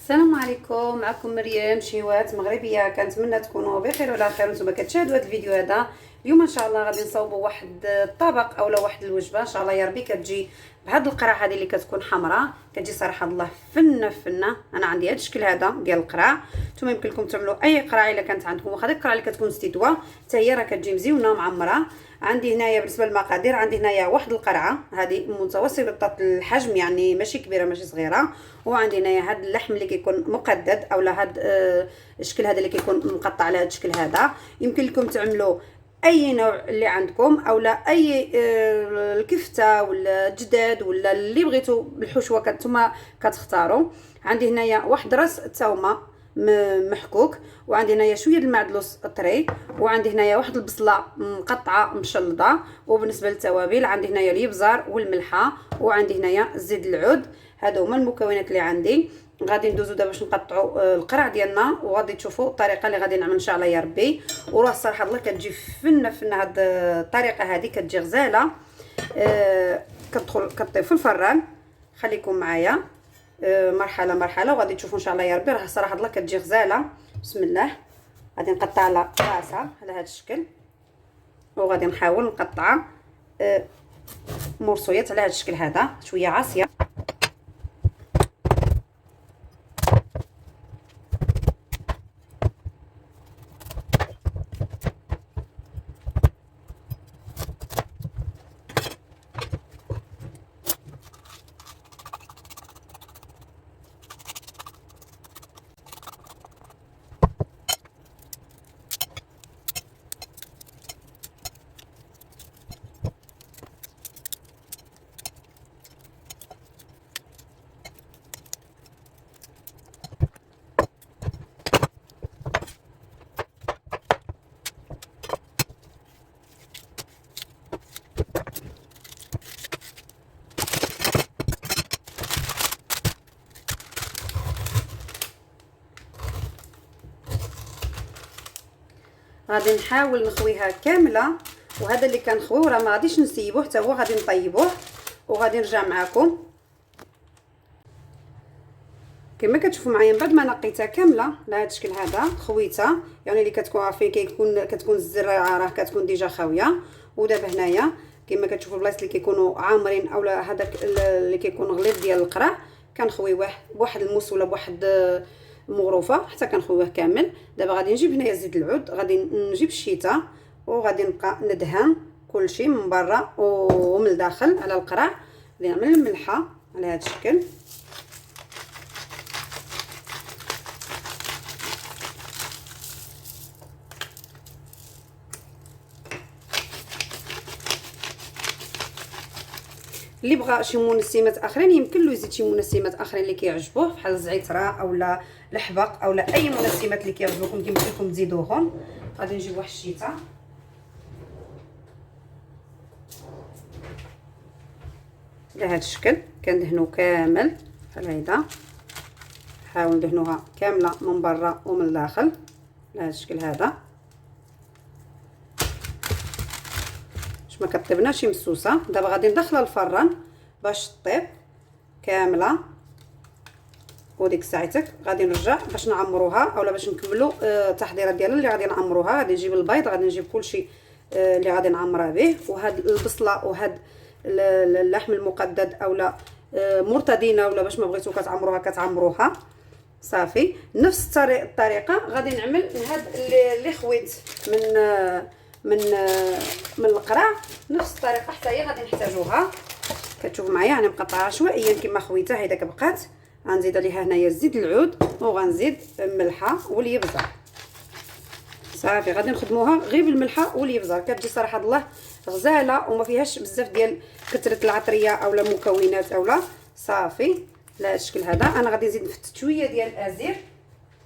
السلام عليكم، معكم مريم شهوات مغربيه. كنتمنى تكونوا بخير وعلى خير وانتم كتشاهدوا هذا الفيديو هذا. اليوم ان شاء الله غادي نصاوبوا واحد الطبق اولا واحد الوجبه ان شاء الله يا ربي كتجي بهاد القرع هذه اللي كتكون حمراء، كتجي صراحه الله فنه فنه. انا عندي هذا الشكل هذا ديال القرع، نتوما يمكن لكم تعملوا اي قرعه الا كانت عندكم. واخا ديك القرعه اللي كتكون ستيدوا حتى هي راه كتجي مزيونه ومعمره. عندي هنايا بالنسبه للمقادير، عندي هنايا واحد القرعه هذه متوسطه الحجم، يعني ماشي كبيره ماشي صغيره. وعندي هنايا هذا اللحم اللي كيكون مقدد اولا هذا الشكل هذا اللي كيكون مقطع على هذا الشكل هذا. يمكن لكم تعملوا اي نوع اللي عندكم اولا اي الكفته ولا الجداد ولا اللي بغيتوا بالحشوه نتوما كتختاروا. عندي هنايا واحد راس الثومه محكوك، وعندي هنايا شويه المعدلوس طري، وعندي هنايا واحد البصله مقطعه مشلضه. وبالنسبه للتوابل عندي هنايا الابزار والملحه، وعندي هنايا زيت العود. هادو هما المكونات اللي عندي. غادي ندوزو دابا باش نقطعوا القرع ديالنا، وغادي تشوفوا الطريقه اللي غادي نعمل ان شاء الله يا ربي. وراه الصراحه الله كتجي فنه فنه هاد الطريقه هذه، كتجي غزاله. كطيب في الفران. خليكم معايا مرحله مرحله وغادي تشوفوا ان شاء الله يا ربي. راه صراحه الله كتجي غزاله. بسم الله. غادي نقطع على راسها على هذا الشكل، وغادي نحاول نقطعها مرصويات على هذا الشكل هذا شويه عاصيه. غادي نحاول نخويها كامله، وهذا اللي كنخويو راه ما غاديش نسيبوه حتى هو، غادي نطيبوه وغادي نرجع معكم. كما كتشوفوا معايا من بعد ما نقيتها كامله على هذا الشكل هذا خويتها، يعني اللي كتكون عارفين كتكون الزرعه راه كتكون ديجا خاويه. ودابا هنايا كما كتشوفوا البلايص اللي كيكونوا عامرين اولا هذاك اللي كيكون غليظ ديال القرع كنخويوه بواحد الموس ولا بواحد مغروفه حتى كنخويوه كامل. دابا غادي نجيب هنايا زيت العود، غادي نجيب الشيته، وغادي نبقى ندهن كلشي من برا ومن الداخل على القرع. غادي نعمل الملحه على هذا الشكل. اللي بغى شي منسمات اخرين يمكن له يزيد شي منسمات اخرين اللي كيعجبوه بحال الزعتره اولا الحبق اولا اي منسمات اللي كيعجبوكم يمكن لكم تزيدوهم. غادي نجيب واحد الشيته على هذا الشكل، كندهنو كامل بحال هيدا. نحاول ندهنوها كامله من برا ومن الداخل على هذا الشكل هذا ما كطيبناش مسوسه. دابا غادي ندخلها الفران باش طيب كامله، وديك ساعتك غادي نرجع باش نعمروها اولا باش نكملوا التحضيرات ديالها اللي غادي نعمروها. غادي نجيب البيض، غادي نجيب كلشي اللي غادي نعمرها به، وهاد البصله وهاد اللحم المقدد اولا مرتدينه ولا باش ما بغيتو كتعمروها صافي. نفس الطريقه غادي نعمل هاد اللي خويت من القرع، نفس الطريقه حتى هي غادي نحتاجوها. كتشوفوا معايا انا مقطعه عشوائيا كما خويتها هيدا بقات. غنزيد عليها هنايا زيت العود وغنزيد الملحه والابزار صافي. غادي نخدموها غير بالملحه والابزار، كتجي صراحه الله غزاله وما فيهاش بزاف ديال كثره العطريه اولا مكونات اولا صافي. على هذا الشكل هذا انا غادي نزيد نفتت شويه ديال الازير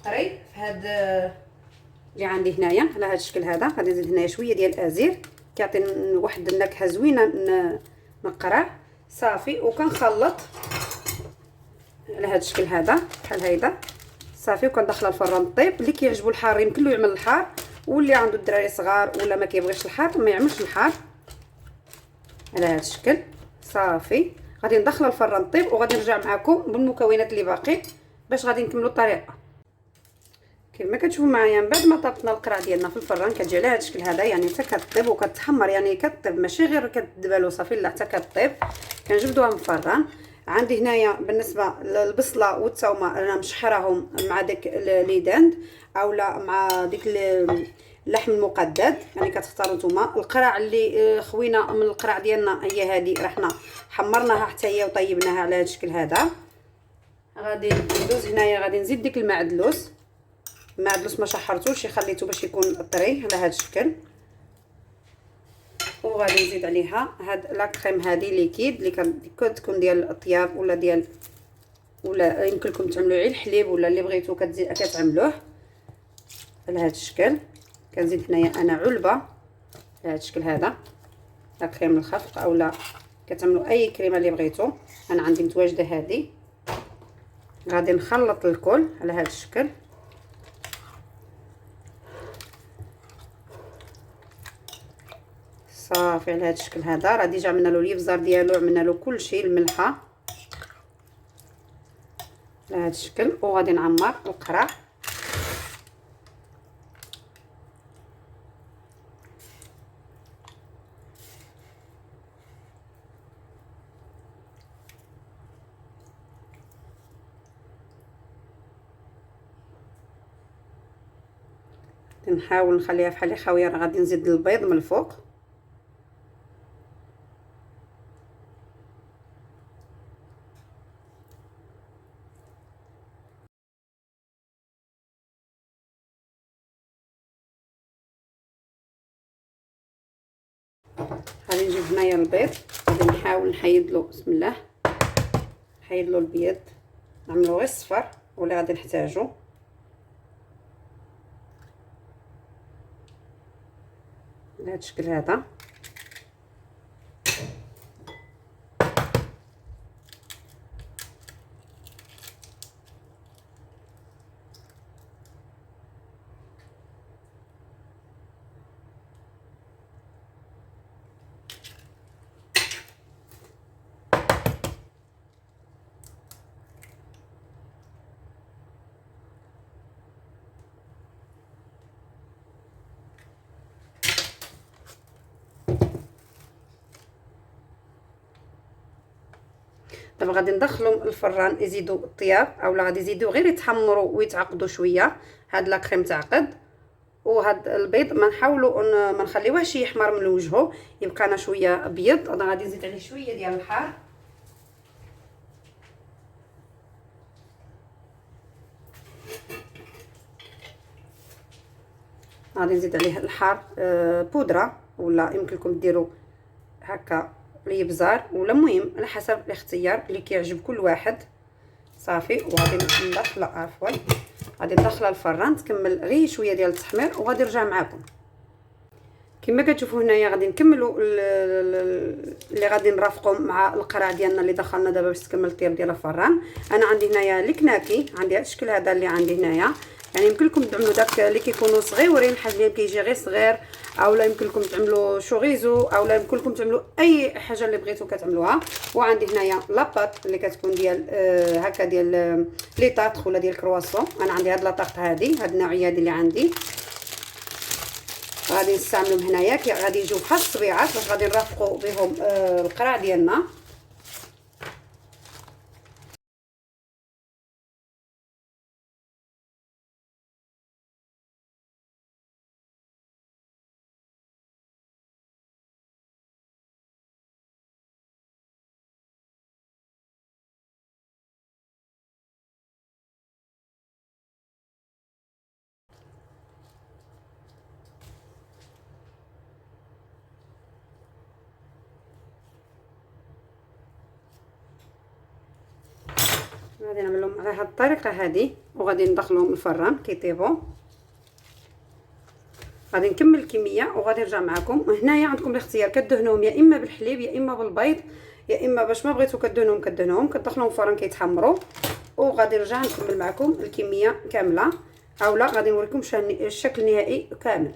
طري في هذا اللي عندي هنايا على هذا الشكل هذا. غادي نزيد هنايا شويه ديال الازير كيعطي واحد النكهه زوينه من القرع صافي. وكنخلط على هذا الشكل هذا بحال هيدا صافي، وكندخلها الفران طيب. اللي كيعجبو الحار يمكن له يعمل الحار، واللي عنده الدراري صغار ولا ما كيبغيش الحار ما يعملش الحار على هذا الشكل صافي. غادي ندخلها الفران طيب وغادي نرجع معكم بالمكونات اللي باقي باش غادي نكملوا الطريقه. كما كتشوفوا معايا من بعد ما طابتنا القرع ديالنا في الفران كتجي على هذا الشكل هذا، يعني حتى كطيب وكتحمر، يعني كطيب ماشي غير كتدبل وصافي، لا حتى كطيب. كنجبدوها من الفران. عندي هنايا بالنسبه للبصله والثومه انا مشحراهم مع داك ليداند اولا مع ديك اللحم المقدد، يعني كتختاروا نتوما. القرع اللي خوينا من القرع ديالنا هي هذه، رحنا حمرناها حتى هي وطيبناها على هذا الشكل هذا. غادي ندوز هنايا، غادي نزيد ديك المعدلوس. المعدلوس ما شحرتوش، خليته باش يكون طري على هذا الشكل. وغادي نزيد عليها هاد لا كريم هذه ليكيد اللي كتكون ديال الطياب ولا ديال، ولا يمكن لكم تعملوا غير الحليب ولا اللي بغيتو كتعملوه على هذا الشكل. كنزيد هنايا انا علبه على هذا الشكل هذا، لا كريم الخفق اولا كتعملوا اي كريمه اللي بغيتو. انا عندي متواجده هذه. غادي نخلط الكل على هذا الشكل. صافي على هذا الشكل هذا. راه ديجا عملنا له الابزار ديالو، عملنا له كلشي، الملحه على هذا الشكل. وغادي نعمر القرع. نحاول نخليها بحال خاويه. راه غادي نزيد البيض من الفوق. غادي نجيب هنايا البيض، غادي نحاول نحيد له، بسم الله، نحيد له البيض، نعملو غير الصفر ولا غادي نحتاجو. بهذا الشكل هذا. دابا غادي ندخلهم الفران يزيدوا الطياب اولا غادي يزيدوا غير يتحمروا ويتعقدوا شويه. هاد لا كريم تعقد، وهاد البيض ما نحاولوا ما نخليوهش يحمر من وجهه، يبقى لنا شويه ابيض. انا غادي نزيد عليه شويه ديال الحار. غادي نزيد عليه الحار بودره، ولا يمكن لكم ديروا هكا الابزار، ولا المهم على حسب الاختيار اللي كيعجب كل واحد. صافي. وغادي ندخل عفوا غادي ندخلها الفران تكمل غير شويه ديال التحمير، وغادي نرجع معكم. كما كتشوفوا هنايا غادي نكملوا اللي غادي نرافقوا مع القرع ديالنا اللي دخلنا دابا باش تكمل الطياب ديال الفران. انا عندي هنايا الكناكي، عندي هذا الشكل هذا اللي عندي هنايا، يعني يمكن لكم تعملوا داك اللي كيكونوا صغيورين، حاجه اللي كيجي غير صغير، اولا يمكن لكم تعملوا شوريزو، اولا يمكن لكم تعملوا اي حاجه اللي بغيتو كتعملوها. وعندي هنايا لاباط اللي كتكون ديال هكا ديال لي طاط ولا ديال كرواسون. انا عندي هاد لاطاط هذه، هاد النوعيه اللي عندي غادي نستعملهم هنايا. غادي يجيو بحال الصبيعات باش غادي نرافقوا بهم القرع ديالنا. غادي نعملهم على هذه الطريقه هذه، وغادي ندخلهم الفران كيطيبوا. غادي نكمل الكميه وغادي نرجع معكم. هنايا عندكم الاختيار، كدهنوهم يا اما بالحليب يا اما بالبيض، يا اما باش ما بغيتو كدهنوهم كتدخلوهم الفران كيتحمروا. وغادي نرجع نكمل معكم الكميه كامله، اولا غادي نوريكم الشكل النهائي كامل.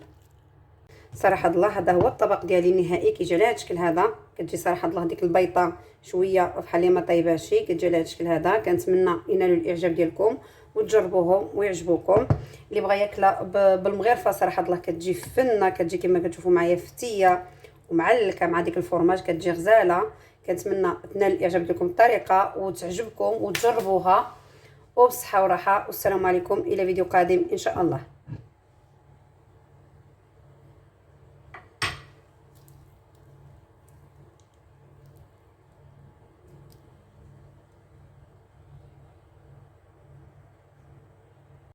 صراحه الله هذا هو الطبق ديالي النهائي، كيجي على هذا الشكل هذا. كتجي صراحه الله ديك البيضه شويه بحال ما طيباشي، كتجي على هذا الشكل هذا. كنتمنى ينالوا الاعجاب ديالكم وتجربوهم ويعجبوكم. اللي بغى ياكلها بالمغرفه صراحه الله كتجي فنه، كتجي كما كتشوفوا معايا فتيه ومعلكه مع ديك الفرماج، كتجي غزاله. كنتمنى تنال الاعجاب ديالكم الطريقه وتعجبكم وتجربوها، وبصحه وراحه. والسلام عليكم الى فيديو قادم ان شاء الله.